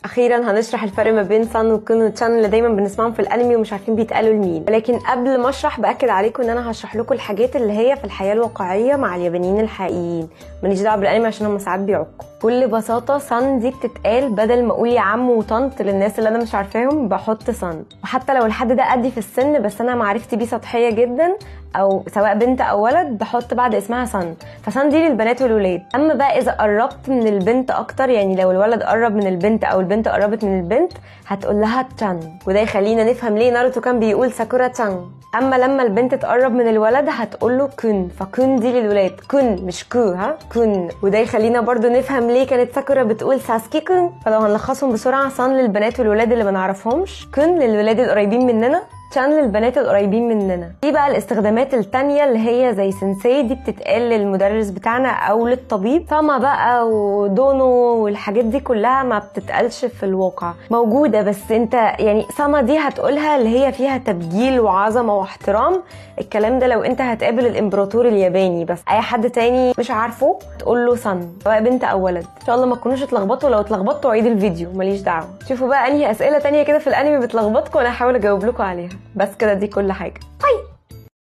اخيرا هنشرح الفرق ما بين سان وكون وتشان اللي دايما بنسمعهم في الانمي ومش عارفين بيتقالوا لمين. ولكن قبل ما اشرح باكد عليكم ان انا هشرح لكم الحاجات اللي هي في الحياه الواقعيه مع اليابانيين الحقيقيين، ماليش دعوه بالانمي عشان هم ساعات بيعكوا. بكل بساطه سان دي بتتقال بدل ما اقول يا عم وطنط للناس اللي انا مش عارفاهم بحط سان. وحتى لو الحد ده قدي في السن بس انا معرفتي بيه سطحيه جدا او سواء بنت او ولد بحط بعد اسمها سان. فسان دي للبنات والولاد. اما بقى اذا قربت من البنت اكتر، يعني لو الولد قرب من البنت او البنت قربت من البنت هتقول لها تشان، وده يخلينا نفهم ليه ناروتو كان بيقول ساكورا تشان. اما لما البنت تقرب من الولد هتقول له كون، فكون دي للولاد، كون مش كو، كون. وده يخلينا برضو نفهم ليه كانت ساكورا بتقول ساسكي كون. فلو هنلخصهم بسرعه، سان للبنات والولاد اللي ما نعرفهمش، كون للولاد القريبين مننا، تشان للبنات القريبين مننا. دي بقى الاستخدامات التانية اللي هي زي سensei، دي بتتقال للمدرس بتاعنا او للطبيب. ساما بقى ودونو والحاجات دي كلها ما بتتقالش في الواقع، موجودة بس انت يعني ساما دي هتقولها اللي هي فيها تبجيل وعظمة واحترام. الكلام ده لو انت هتقابل الامبراطور الياباني، بس اي حد تاني مش عارفه تقول له سان، سواء بنت او ولد. ان شاء الله ما تكونوش اتلخبطوا، لو اتلخبطوا عيد الفيديو ماليش دعوة. شوفوا بقى انهي اسئلة تانية كده في الانمي بتلخبطكم وانا هحاول اجاوب لكم عليها. بس كده دي كل حاجة.